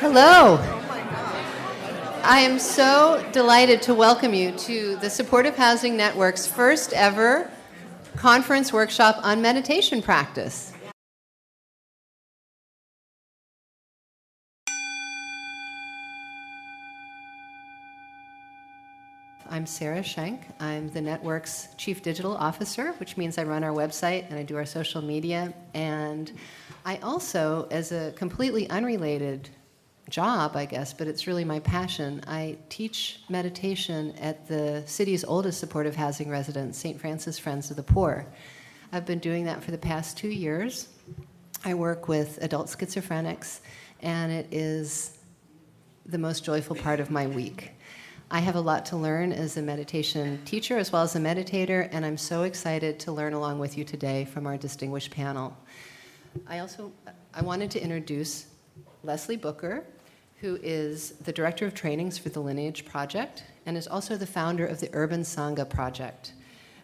Hello. I am so delighted to welcome you to the Supportive Housing Network's first ever conference workshop on meditation practice. I'm Sarah Schenck. I'm the network's Chief Digital Officer, which means I run our website and I do our social media. And I also, as a completely unrelated job, I guess, but it's really my passion, I teach meditation at the city's oldest supportive housing residence, St. Francis Friends of the Poor. I've been doing that for the past 2 years. I work with adult schizophrenics, and it is the most joyful part of my week. I have a lot to learn as a meditation teacher as well as a meditator, and I'm so excited to learn along with you today from our distinguished panel. I wanted to introduce Leslie Booker, who is the Director of Trainings for the Lineage Project and is also the founder of the Urban Sangha Project,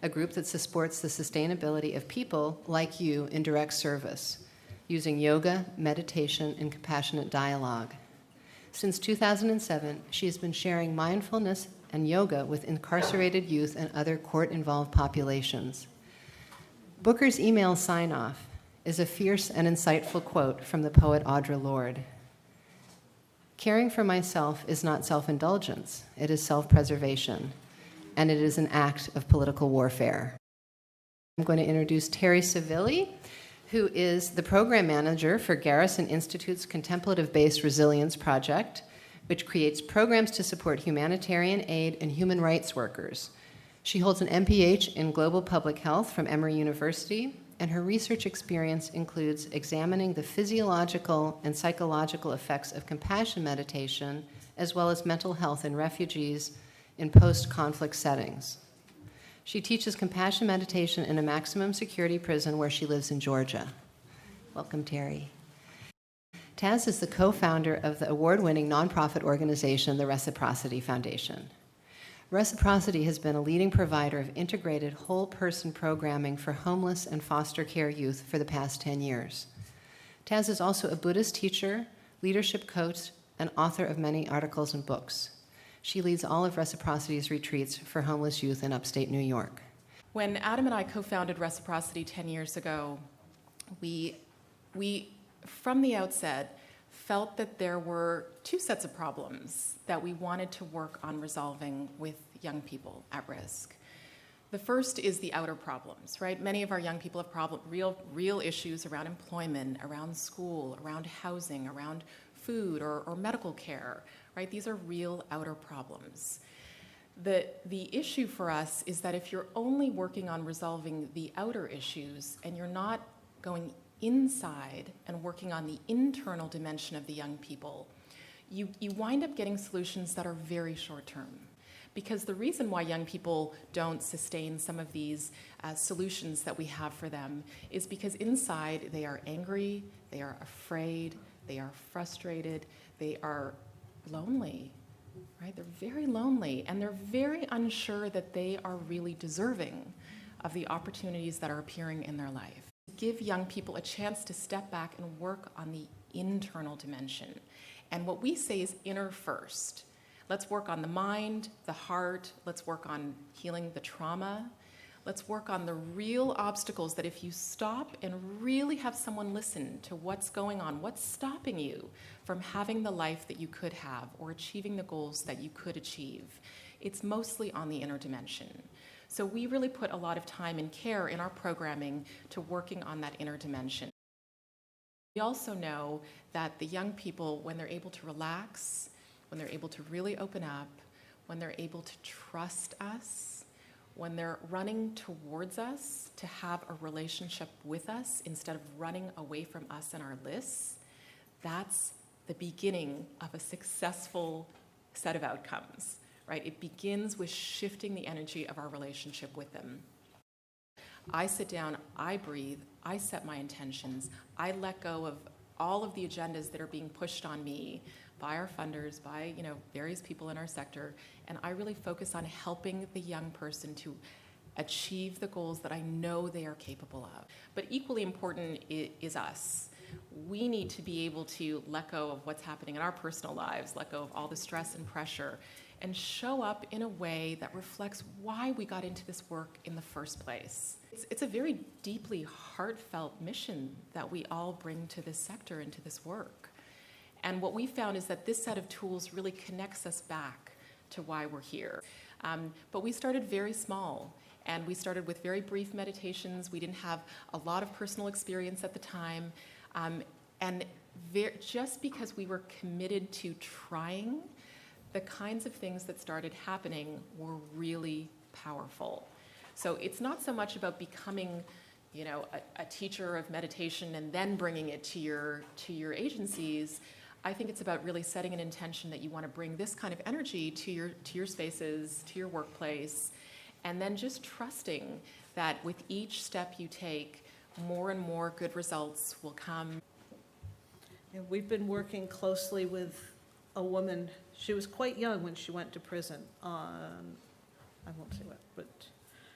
a group that supports the sustainability of people like you in direct service, using yoga, meditation, and compassionate dialogue. Since 2007, she has been sharing mindfulness and yoga with incarcerated youth and other court-involved populations. Booker's email sign-off is a fierce and insightful quote from the poet Audre Lorde. Caring for myself is not self-indulgence, it is self-preservation, and it is an act of political warfare. I'm going to introduce Teri Sivilli, who is the program manager for Garrison Institute's Contemplative-Based Resilience Project, which creates programs to support humanitarian aid and human rights workers. She holds an MPH in Global Public Health from Emory University, and her research experience includes examining the physiological and psychological effects of compassion meditation, as well as mental health in refugees in post-conflict settings. She teaches compassion meditation in a maximum security prison where she lives in Georgia. Welcome, Teri. Taz is the co-founder of the award-winning nonprofit organization, the Reciprocity Foundation. Reciprocity has been a leading provider of integrated whole-person programming for homeless and foster care youth for the past 10 years. Taz is also a Buddhist teacher, leadership coach, and author of many articles and books. She leads all of Reciprocity's retreats for homeless youth in upstate New York. When Adam and I co-founded Reciprocity 10 years ago, we from the outset, felt that there were two sets of problems that we wanted to work on resolving with young people at risk. The first is the outer problems, right? Many of our young people have real issues around employment, around school, around housing, around food or medical care, right? These are real outer problems. The issue for us is that if you're only working on resolving the outer issues and you're not going inside and working on the internal dimension of the young people, you wind up getting solutions that are very short-term. Because the reason why young people don't sustain some of these solutions that we have for them is because inside they are angry, they are afraid, they are frustrated, they are lonely, right? They're very lonely, and they're very unsure that they are really deserving of the opportunities that are appearing in their life. Give young people a chance to step back and work on the internal dimension. And what we say is inner first. Let's work on the mind, the heart, let's work on healing the trauma. Let's work on the real obstacles that if you stop and really have someone listen to what's going on, what's stopping you from having the life that you could have or achieving the goals that you could achieve, it's mostly on the inner dimension. So we really put a lot of time and care in our programming to working on that inner dimension. We also know that the young people, when they're able to relax, when they're able to really open up, when they're able to trust us, when they're running towards us to have a relationship with us instead of running away from us and our lists, that's the beginning of a successful set of outcomes. Right? It begins with shifting the energy of our relationship with them. I sit down, I breathe, I set my intentions, I let go of all of the agendas that are being pushed on me by our funders, by various people in our sector, and I really focus on helping the young person to achieve the goals that I know they are capable of. But equally important is us. we need to be able to let go of what's happening in our personal lives, let go of all the stress and pressure, and show up in a way that reflects why we got into this work in the first place. It's a very deeply heartfelt mission that we all bring to this sector and to this work. And what we found is that this set of tools really connects us back to why we're here. But we started very small, and we started with very brief meditations. We didn't have a lot of personal experience at the time. Just because we were committed to trying, the kinds of things that started happening were really powerful. So it's not so much about becoming, a teacher of meditation and then bringing it to your agencies. I think it's about really setting an intention that you want to bring this kind of energy to your spaces, to your workplace, and then just trusting that with each step you take, more and more good results will come. And we've been working closely with a woman. She was quite young when she went to prison on, I won't say what, but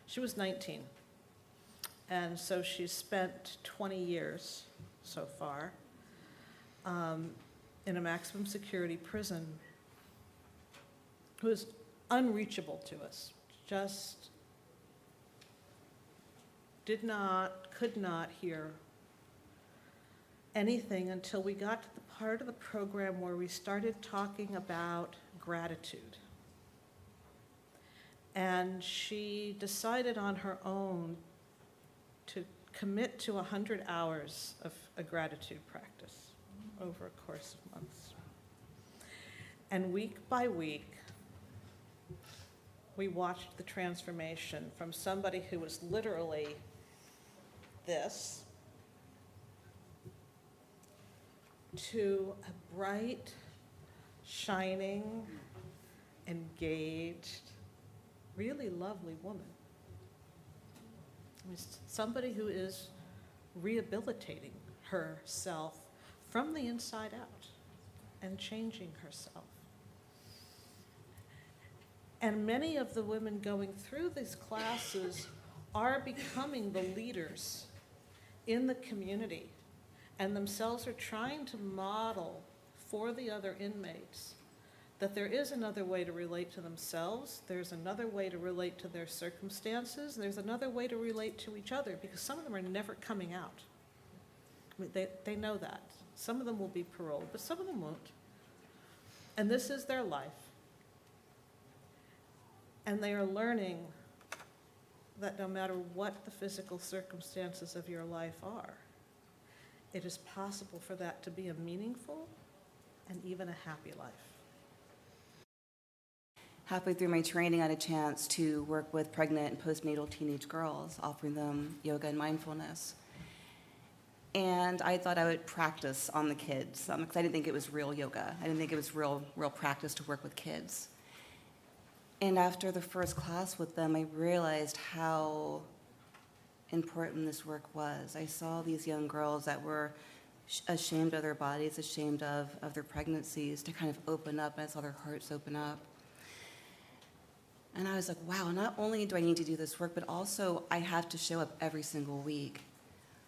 she was 19. And so she's spent 20 years so far in a maximum security prison, who is unreachable to us, just could not hear anything until we got to the part of the program where we started talking about gratitude. And she decided on her own to commit to 100 hours of a gratitude practice over a course of months. And week by week, we watched the transformation from somebody who was literally this to a bright, shining, engaged, really lovely woman. I mean, somebody who is rehabilitating herself from the inside out and changing herself. And many of the women going through these classes are becoming the leaders in the community, and themselves are trying to model for the other inmates that there is another way to relate to themselves, there's another way to relate to their circumstances, there's another way to relate to each other, because some of them are never coming out. I mean, they know that. Some of them will be paroled, but some of them won't. And this is their life. And they are learning that no matter what the physical circumstances of your life are, it is possible for that to be a meaningful and even a happy life. Halfway through my training, I had a chance to work with pregnant and postnatal teenage girls, offering them yoga and mindfulness. And I thought I would practice on the kids, because I didn't think it was real yoga. I didn't think it was real practice to work with kids. And after the first class with them, I realized how important this work was. I saw these young girls that were ashamed of their bodies, ashamed of their pregnancies, to kind of open up, and I saw their hearts open up. And I was like, wow, not only do I need to do this work, but also I have to show up every single week.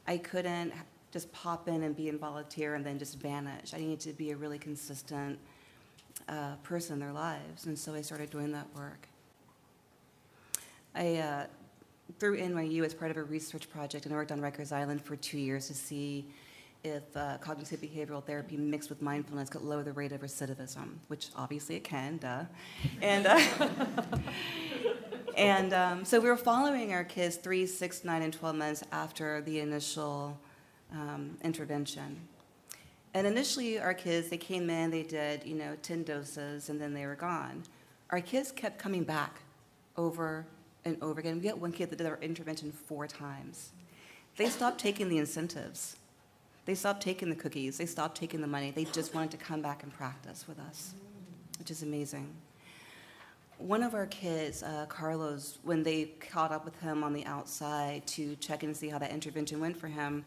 I couldn't just pop in and be a volunteer and then just vanish. I needed to be a really consistent person in their lives, and so I started doing that work. I through NYU as part of a research project, and I worked on Rikers Island for 2 years to see if cognitive behavioral therapy mixed with mindfulness could lower the rate of recidivism, which obviously it can, duh. And so we were following our kids 3, 6, 9, and 12 months after the initial intervention. And initially, our kids, they came in, they did, 10 doses, and then they were gone. Our kids kept coming back over and over again. We had one kid that did our intervention 4 times. They stopped taking the incentives. They stopped taking the cookies. They stopped taking the money. They just wanted to come back and practice with us, which is amazing. One of our kids, Carlos, when they caught up with him on the outside to check in and see how that intervention went for him,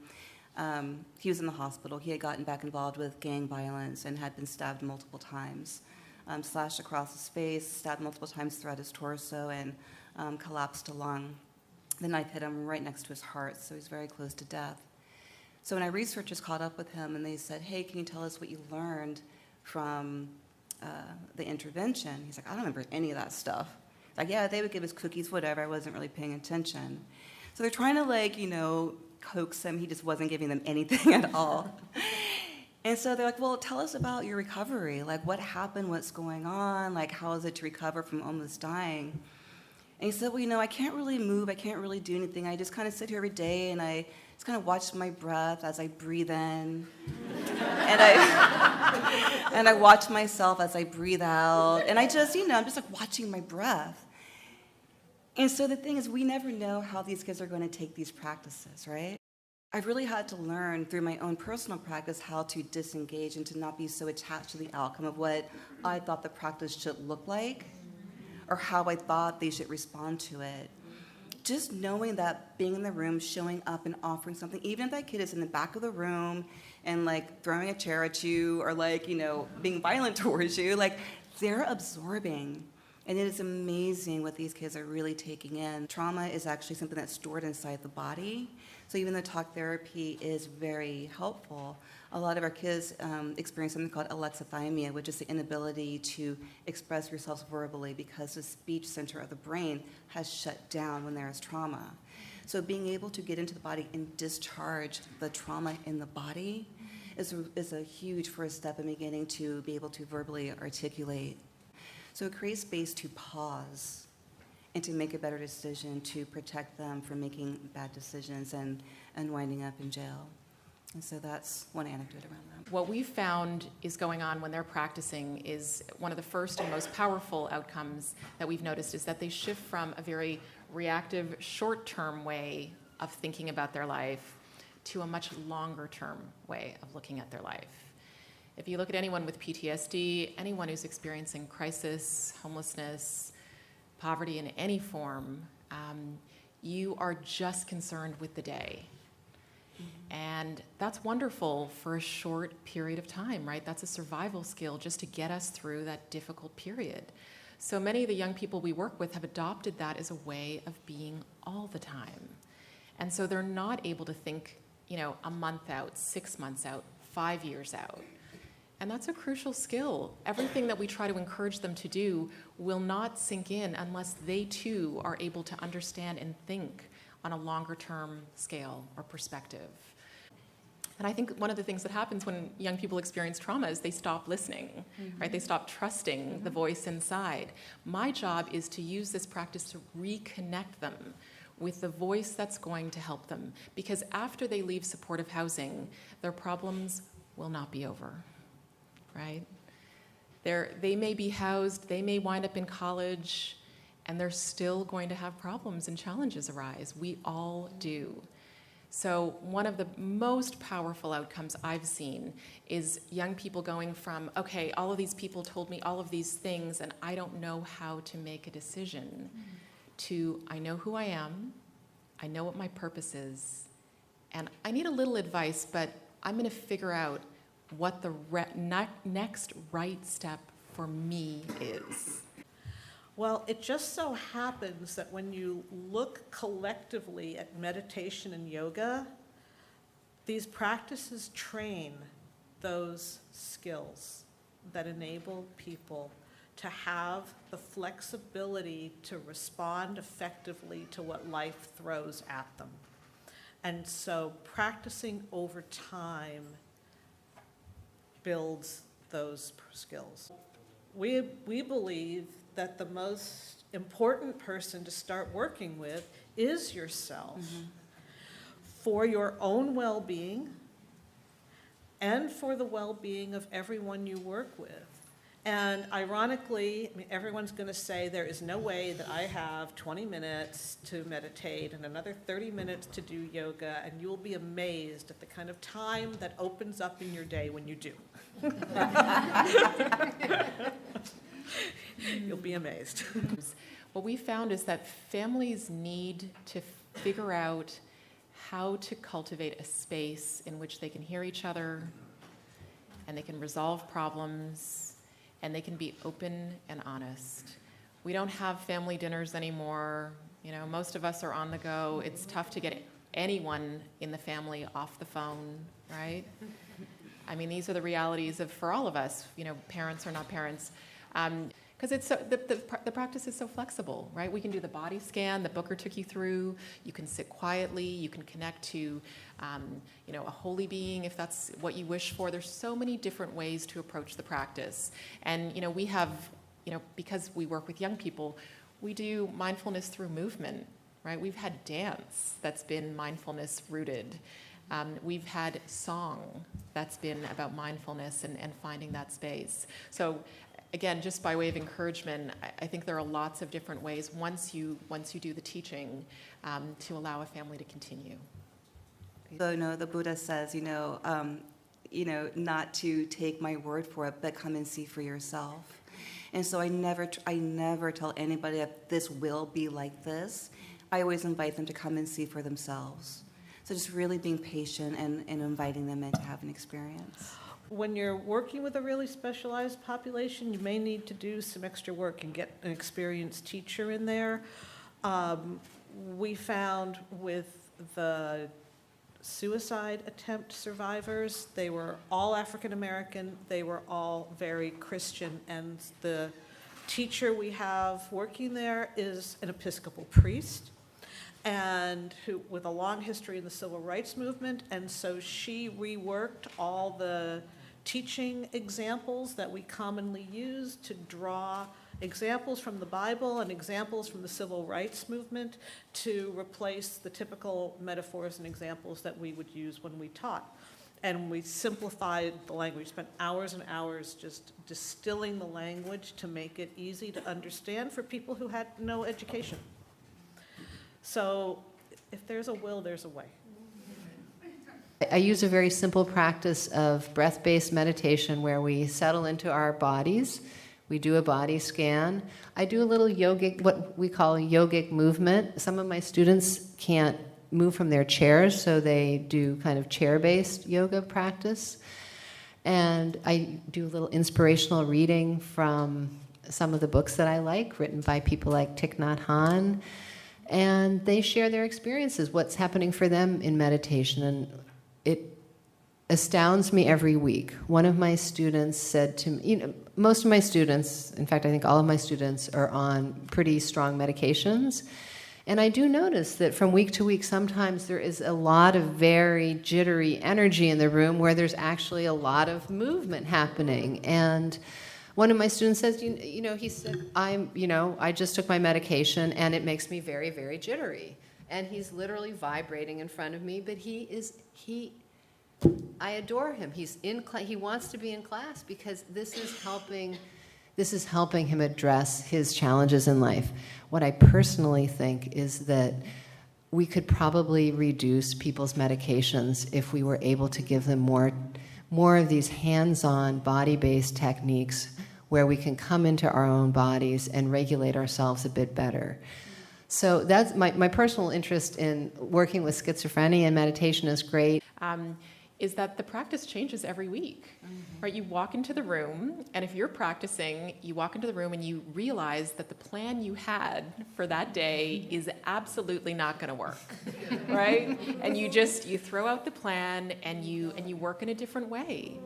he was in the hospital. He had gotten back involved with gang violence and had been stabbed multiple times, slashed across his face, stabbed multiple times throughout his torso, and collapsed a lung. The knife hit him right next to his heart, so he's very close to death. So when our researchers caught up with him and they said, hey, can you tell us what you learned from the intervention? He's like, I don't remember any of that stuff. Like, yeah, they would give us cookies, whatever. I wasn't really paying attention. So they're trying to, coax him. He just wasn't giving them anything at all. And so they're like, well, tell us about your recovery. Like, what happened? What's going on? Like, how is it to recover from almost dying? And he said, well, I can't really move. I can't really do anything. I just kind of sit here every day, and I just kind of watch my breath as I breathe in. And I watch myself as I breathe out. And I just, I'm just like watching my breath. And so the thing is, we never know how these kids are going to take these practices, right? I've really had to learn through my own personal practice how to disengage and to not be so attached to the outcome of what I thought the practice should look like or how I thought they should respond to it. Just knowing that being in the room, showing up and offering something, even if that kid is in the back of the room and like throwing a chair at you or like, being violent towards you, like they're absorbing. And it is amazing what these kids are really taking in. Trauma is actually something that's stored inside the body. So even though talk therapy is very helpful, a lot of our kids experience something called alexithymia, which is the inability to express yourselves verbally because the speech center of the brain has shut down when there is trauma. So being able to get into the body and discharge the trauma in the body is a huge first step in beginning to be able to verbally articulate. So it creates space to pause and to make a better decision to protect them from making bad decisions and winding up in jail. And so that's one anecdote around that. What we found is going on when they're practicing is one of the first and most powerful outcomes that we've noticed is that they shift from a very reactive, short-term way of thinking about their life to a much longer-term way of looking at their life. If you look at anyone with PTSD, anyone who's experiencing crisis, homelessness, poverty in any form, you are just concerned with the day. And that's wonderful for a short period of time, right? That's a survival skill just to get us through that difficult period. So many of the young people we work with have adopted that as a way of being all the time. And so they're not able to think, a month out, 6 months out, 5 years out. And that's a crucial skill. Everything that we try to encourage them to do will not sink in unless they too are able to understand and think on a longer term scale or perspective. And I think one of the things that happens when young people experience trauma is they stop listening, right? They stop trusting the voice inside. My job is to use this practice to reconnect them with the voice that's going to help them. Because after they leave supportive housing, their problems will not be over. Right? They may be housed, they may wind up in college, and they're still going to have problems and challenges arise. We all do. So one of the most powerful outcomes I've seen is young people going from, okay, all of these people told me all of these things, and I don't know how to make a decision, to I know who I am, I know what my purpose is, and I need a little advice, but I'm going to figure out what the next right step for me is. Well, it just so happens that when you look collectively at meditation and yoga, these practices train those skills that enable people to have the flexibility to respond effectively to what life throws at them. And so practicing over time builds those skills. We believe that the most important person to start working with is yourself for your own well-being and for the well-being of everyone you work with. And ironically, everyone's going to say there is no way that I have 20 minutes to meditate and another 30 minutes to do yoga, and you'll be amazed at the kind of time that opens up in your day when you do. You'll be amazed. What we found is that families need to figure out how to cultivate a space in which they can hear each other and they can resolve problems and they can be open and honest. We don't have family dinners anymore. Most of us are on the go. It's tough to get anyone in the family off the phone, right? I mean, these are the realities for all of us, parents or not parents. Because it's the practice is so flexible, right? We can do the body scan that Booker took you through. You can sit quietly. You can connect to, a holy being if that's what you wish for. There's so many different ways to approach the practice. And, we have, because we work with young people, we do mindfulness through movement, right? We've had dance that's been mindfulness rooted. We've had song that's been about mindfulness and finding that space. So again, just by way of encouragement, I think there are lots of different ways once you do the teaching to allow a family to continue. So, the Buddha says, not to take my word for it, but come and see for yourself. And so I never tell anybody that this will be like this. I always invite them to come and see for themselves. So just really being patient and inviting them in to have an experience. When you're working with a really specialized population, you may need to do some extra work and get an experienced teacher in there. We found with the suicide attempt survivors, they were all African American, they were all very Christian, and the teacher we have working there is an Episcopal priest, and who with a long history in the civil rights movement, and so she reworked all the teaching examples that we commonly use to draw examples from the Bible and examples from the civil rights movement to replace the typical metaphors and examples that we would use when we taught. And we simplified the language, spent hours and hours just distilling the language to make it easy to understand for people who had no education. So if there's a will, there's a way. I use a very simple practice of breath-based meditation where we settle into our bodies. We do a body scan. I do a little yogic, what we call yogic movement. Some of my students can't move from their chairs, so they do kind of chair-based yoga practice. And I do a little inspirational reading from some of the books that I like, written by people like Thich Nhat Hanh. And they share their experiences, what's happening for them in meditation. And it astounds me every week. One of my students said to me, most of my students, in fact, I think all of my students are on pretty strong medications. And I do notice that from week to week, sometimes there is a lot of very jittery energy in the room where there's actually a lot of movement happening. And one of my students says, he said, I just took my medication and it makes me very, very jittery. And he's literally vibrating in front of me, but I adore him. He wants to be in class because this is helping him address his challenges in life. What I personally think is that we could probably reduce people's medications if we were able to give them more of these hands-on, body-based techniques where we can come into our own bodies and regulate ourselves a bit better. So that's my personal interest in working with schizophrenia, and meditation is great. Is that the practice changes every week, right? You walk into the room, and if you're practicing, you walk into the room and you realize that the plan you had for that day is absolutely not going to work, right? And you throw out the plan and you work in a different way,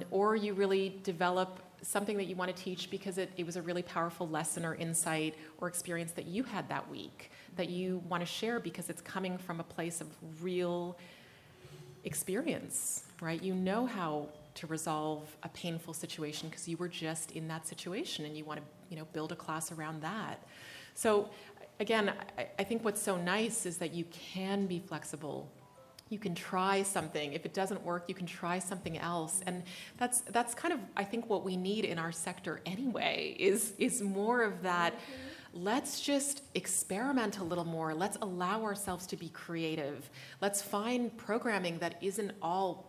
or you really develop something that you want to teach because it was a really powerful lesson or insight or experience that you had that week that you want to share because it's coming from a place of real experience, right? You know how to resolve a painful situation because you were just in that situation and you want to, build a class around that. So again, I think what's so nice is that you can be flexible. You can try something. If it doesn't work, you can try something else. And that's kind of, I think, what we need in our sector anyway, is more of that. Let's just experiment a little more. Let's allow ourselves to be creative. Let's find programming that isn't all,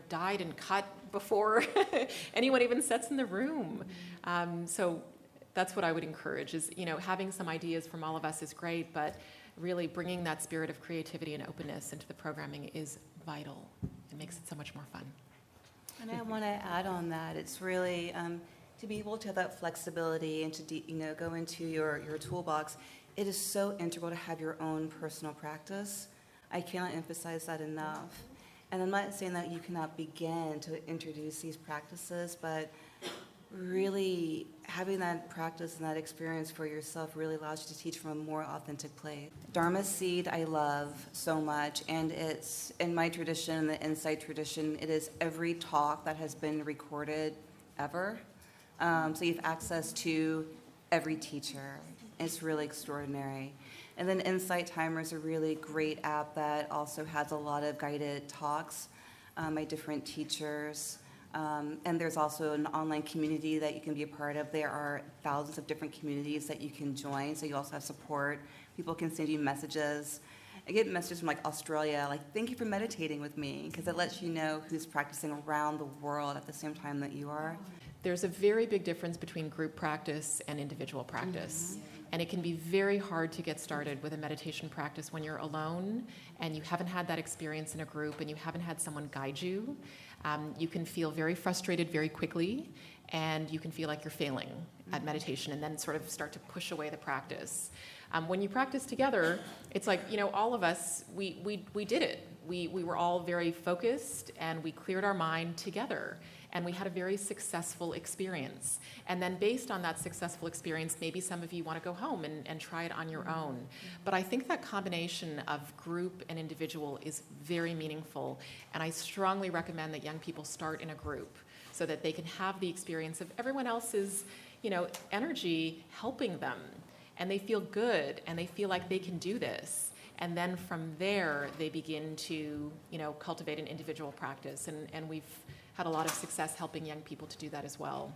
dyed and cut before anyone even sits in the room. So that's what I would encourage is, having some ideas from all of us is great, but really bringing that spirit of creativity and openness into the programming is vital. It makes it so much more fun. And I want to add on that. It's really to be able to have that flexibility and to go into your toolbox it is so integral to have your own personal practice. I cannot emphasize that enough. And I'm not saying that you cannot begin to introduce these practices, but really having that practice and that experience for yourself really allows you to teach from a more authentic place. Dharma Seed I love so much, and it's in my tradition, the Insight tradition, it is every talk that has been recorded ever. So you have access to every teacher. It's really extraordinary. And then Insight Timer is a really great app that also has a lot of guided talks by different teachers. And there's also an online community that you can be a part of. There are thousands of different communities that you can join, so you also have support. People can send you messages. I get messages from like Australia, like, thank you for meditating with me, because it lets you know who's practicing around the world at the same time that you are. There's a very big difference between group practice and individual practice. And it can be very hard to get started with a meditation practice when you're alone and you haven't had that experience in a group and you haven't had someone guide you. You can feel very frustrated very quickly, and you can feel like you're failing at meditation and then sort of start to push away the practice. When you practice together, it's like, all of us, we did it. We were all very focused and we cleared our mind together. And we had a very successful experience. And then based on that successful experience, maybe some of you want to go home and try it on your own. But I think that combination of group and individual is very meaningful. And I strongly recommend that young people start in a group so that they can have the experience of everyone else's, energy helping them. And they feel good and they feel like they can do this. And then from there, they begin to, cultivate an individual practice. And we've had a lot of success helping young people to do that as well.